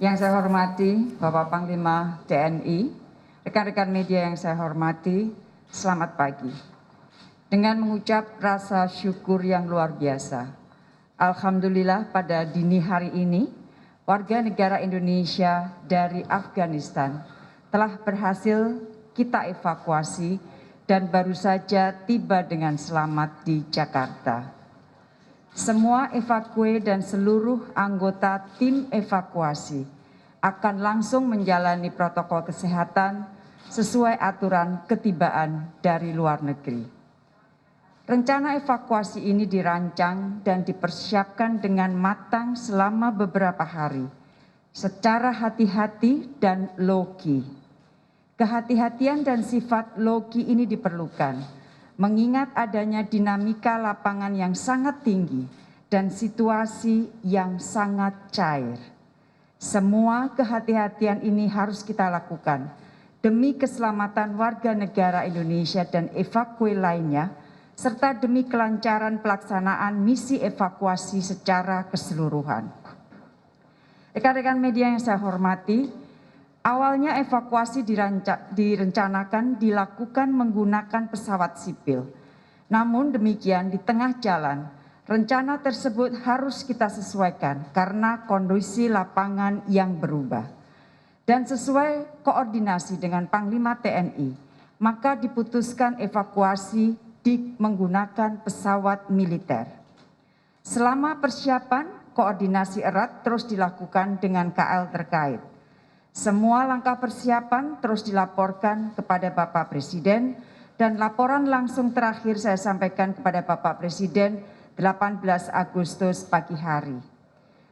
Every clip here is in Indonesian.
Yang saya hormati Bapak Panglima TNI, rekan-rekan media yang saya hormati, selamat pagi. Dengan mengucap rasa syukur yang luar biasa, alhamdulillah pada dini hari ini, warga negara Indonesia dari Afghanistan telah berhasil kita evakuasi dan baru saja tiba dengan selamat di Jakarta. Semua evakue dan seluruh anggota tim evakuasi akan langsung menjalani protokol kesehatan sesuai aturan ketibaan dari luar negeri. Rencana evakuasi ini dirancang dan dipersiapkan dengan matang selama beberapa hari, secara hati-hati dan low-key. Kehati-hatian dan sifat low-key ini diperlukan mengingat adanya dinamika lapangan yang sangat tinggi dan situasi yang sangat cair. Semua kehati-hatian ini harus kita lakukan demi keselamatan warga negara Indonesia dan evakue lainnya, serta demi kelancaran pelaksanaan misi evakuasi secara keseluruhan. Rekan-rekan media yang saya hormati, awalnya evakuasi direncanakan dilakukan menggunakan pesawat sipil. Namun demikian di tengah jalan, rencana tersebut harus kita sesuaikan karena kondisi lapangan yang berubah. Dan sesuai koordinasi dengan Panglima TNI, maka diputuskan evakuasi menggunakan pesawat militer. Selama persiapan, koordinasi erat terus dilakukan dengan KL terkait. Semua langkah persiapan terus dilaporkan kepada Bapak Presiden dan laporan langsung terakhir saya sampaikan kepada Bapak Presiden 18 Agustus pagi hari.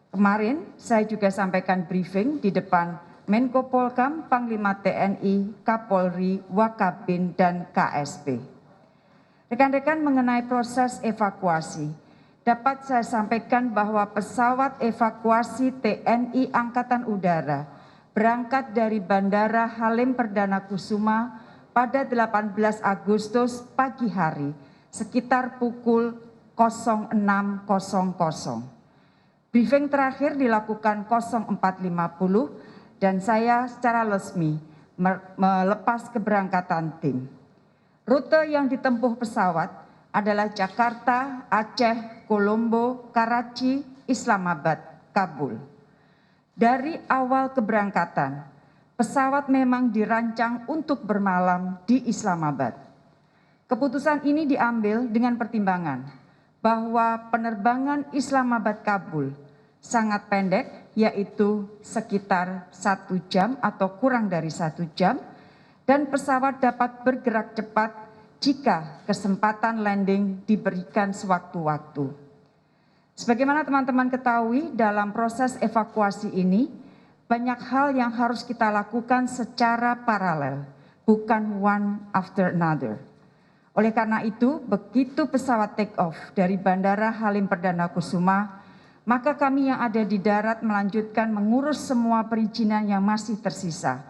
Kemarin saya juga sampaikan briefing di depan Menko Polkam, Panglima TNI, Kapolri, Wakabin, dan KSP. Rekan-rekan mengenai proses evakuasi, dapat saya sampaikan bahwa pesawat evakuasi TNI Angkatan Udara berangkat dari Bandara Halim Perdana Kusuma pada 18 Agustus pagi hari sekitar pukul 06.00. Briefing terakhir dilakukan 04.50 dan saya secara resmi melepas keberangkatan tim. Rute yang ditempuh pesawat adalah Jakarta, Aceh, Kolombo, Karachi, Islamabad, Kabul. Dari awal keberangkatan, pesawat memang dirancang untuk bermalam di Islamabad. Keputusan ini diambil dengan pertimbangan bahwa penerbangan Islamabad-Kabul sangat pendek, yaitu sekitar 1 jam atau kurang dari 1 jam, dan pesawat dapat bergerak cepat jika kesempatan landing diberikan sewaktu-waktu. Sebagaimana teman-teman ketahui, dalam proses evakuasi ini banyak hal yang harus kita lakukan secara paralel, bukan one after another. Oleh karena itu, begitu pesawat take off dari Bandara Halim Perdana Kusuma, maka kami yang ada di darat melanjutkan mengurus semua perizinan yang masih tersisa,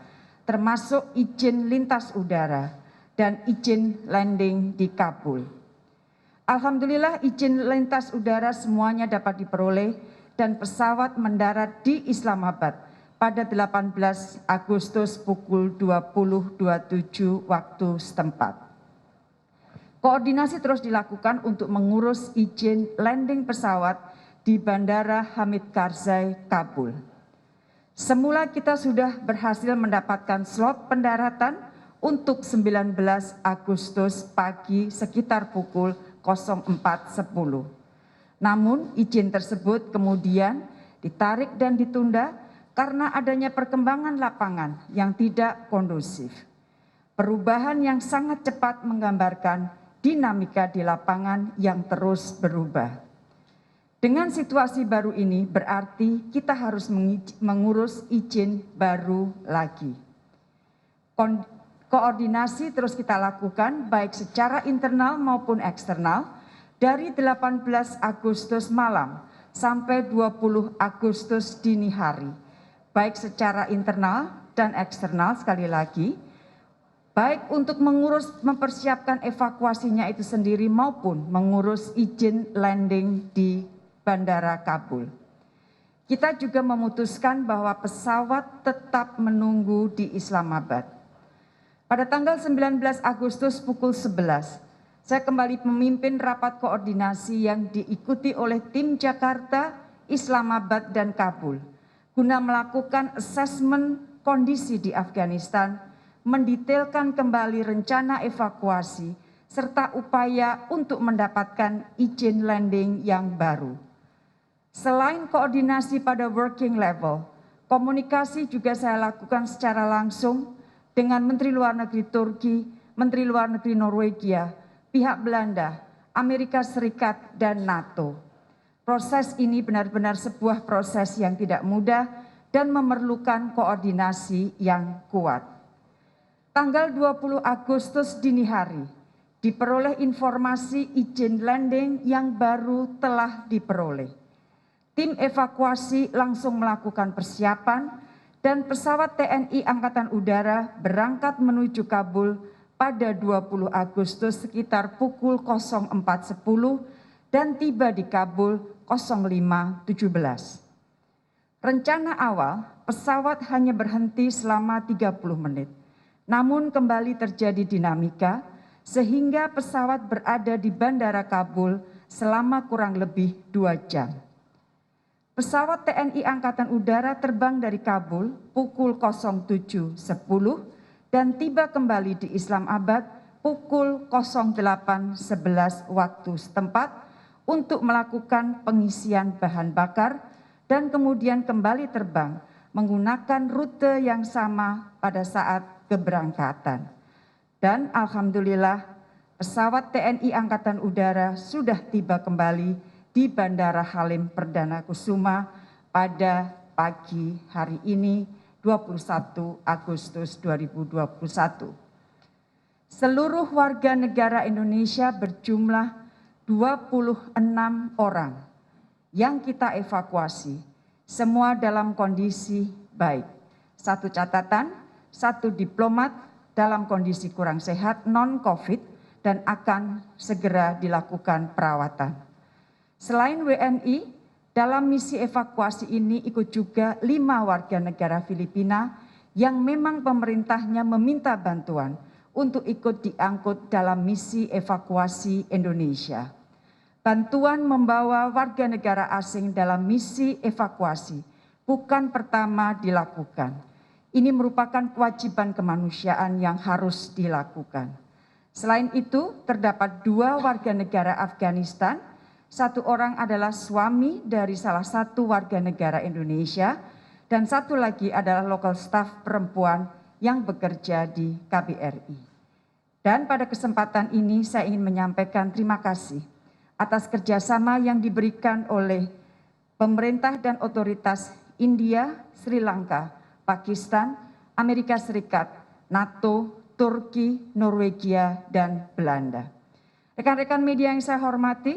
termasuk izin lintas udara dan izin landing di Kabul. Alhamdulillah izin lintas udara semuanya dapat diperoleh dan pesawat mendarat di Islamabad pada 18 Agustus pukul 20.27 waktu setempat. Koordinasi terus dilakukan untuk mengurus izin landing pesawat di Bandara Hamid Karzai, Kabul. Semula kita sudah berhasil mendapatkan slot pendaratan untuk 19 Agustus pagi sekitar pukul 04.10. Namun izin tersebut kemudian ditarik dan ditunda karena adanya perkembangan lapangan yang tidak kondusif. Perubahan yang sangat cepat menggambarkan dinamika di lapangan yang terus berubah. Dengan situasi baru ini berarti kita harus mengurus izin baru lagi. Koordinasi terus kita lakukan baik secara internal maupun eksternal dari 18 Agustus malam sampai 20 Agustus dini hari. Baik secara internal dan eksternal sekali lagi, baik untuk mempersiapkan evakuasinya itu sendiri maupun mengurus izin landing di Bandara Kabul. kita juga memutuskan bahwa pesawat tetap menunggu di Islamabad. Pada tanggal 19 Agustus pukul 11, saya kembali memimpin rapat koordinasi yang diikuti oleh tim Jakarta, Islamabad, dan Kabul guna melakukan asesmen kondisi di Afghanistan, mendetailkan kembali rencana evakuasi, serta upaya untuk mendapatkan izin landing yang baru. Selain koordinasi pada working level, komunikasi juga saya lakukan secara langsung dengan Menteri Luar Negeri Turki, Menteri Luar Negeri Norwegia, pihak Belanda, Amerika Serikat, dan NATO. Proses ini benar-benar sebuah proses yang tidak mudah dan memerlukan koordinasi yang kuat. Tanggal 20 Agustus dini hari, diperoleh informasi izin landing yang baru telah diperoleh. Tim evakuasi langsung melakukan persiapan dan pesawat TNI Angkatan Udara berangkat menuju Kabul pada 20 Agustus sekitar pukul 04.10 dan tiba di Kabul 05.17. Rencana awal, pesawat hanya berhenti selama 30 menit. Namun kembali terjadi dinamika sehingga pesawat berada di Bandara Kabul selama kurang lebih 2 jam. Pesawat TNI Angkatan Udara terbang dari Kabul pukul 07.10 dan tiba kembali di Islamabad pukul 08.11 waktu setempat untuk melakukan pengisian bahan bakar dan kemudian kembali terbang menggunakan rute yang sama pada saat keberangkatan. Dan alhamdulillah pesawat TNI Angkatan Udara sudah tiba kembali di Bandara Halim Perdana Kusuma pada pagi hari ini 21 Agustus 2021. Seluruh warga negara Indonesia berjumlah 26 orang yang kita evakuasi, semua dalam kondisi baik. Satu catatan, 1 diplomat dalam kondisi kurang sehat non-COVID dan akan segera dilakukan perawatan. Selain WNI, dalam misi evakuasi ini ikut juga 5 warga negara Filipina yang memang pemerintahnya meminta bantuan untuk ikut diangkut dalam misi evakuasi Indonesia. Bantuan membawa warga negara asing dalam misi evakuasi bukan pertama dilakukan. Ini merupakan kewajiban kemanusiaan yang harus dilakukan. Selain itu, terdapat 2 warga negara Afghanistan. 1 orang adalah suami dari salah satu warga negara Indonesia dan 1 lagi adalah local staff perempuan yang bekerja di KBRI. Dan pada kesempatan ini saya ingin menyampaikan terima kasih atas kerjasama yang diberikan oleh pemerintah dan otoritas India, Sri Lanka, Pakistan, Amerika Serikat, NATO, Turki, Norwegia, dan Belanda. Rekan-rekan media yang saya hormati,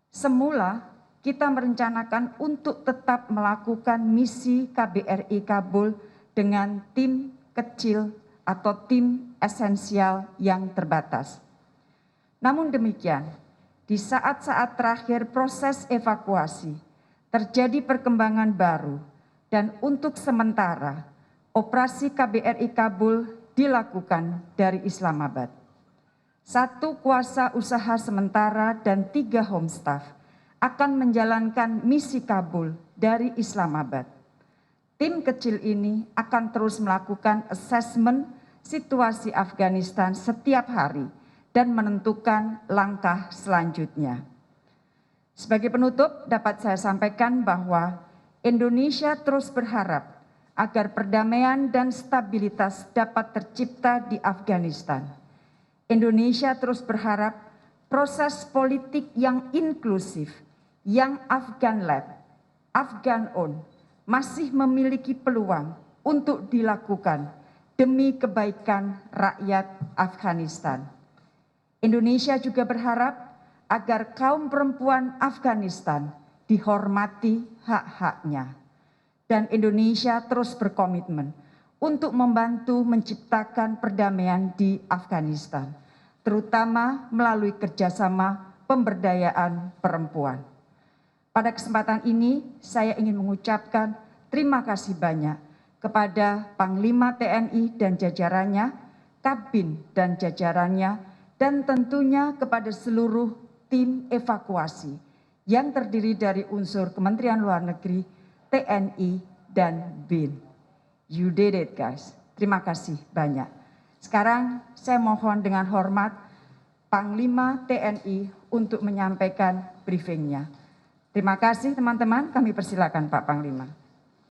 semula kita merencanakan untuk tetap melakukan misi KBRI Kabul dengan tim kecil atau tim esensial yang terbatas. Namun demikian, di saat-saat terakhir proses evakuasi, terjadi perkembangan baru dan untuk sementara operasi KBRI Kabul dilakukan dari Islamabad. 1 kuasa usaha sementara dan 3 home staff akan menjalankan misi Kabul dari Islamabad. Tim kecil ini akan terus melakukan asesmen situasi Afghanistan setiap hari dan menentukan langkah selanjutnya. Sebagai penutup, dapat saya sampaikan bahwa Indonesia terus berharap agar perdamaian dan stabilitas dapat tercipta di Afghanistan. Indonesia terus berharap proses politik yang inklusif, yang Afghan-led, Afghan-owned, masih memiliki peluang untuk dilakukan demi kebaikan rakyat Afghanistan. Indonesia juga berharap agar kaum perempuan Afghanistan dihormati hak-haknya. Dan Indonesia terus berkomitmen untuk membantu menciptakan perdamaian di Afghanistan, terutama melalui kerjasama pemberdayaan perempuan. Pada kesempatan ini, saya ingin mengucapkan terima kasih banyak kepada Panglima TNI dan jajarannya, Kabin dan jajarannya, dan tentunya kepada seluruh tim evakuasi yang terdiri dari unsur Kementerian Luar Negeri, TNI, dan BIN. You did it, guys. Terima kasih banyak. Sekarang saya mohon dengan hormat Panglima TNI untuk menyampaikan briefingnya. Terima kasih teman-teman, kami persilakan Pak Panglima.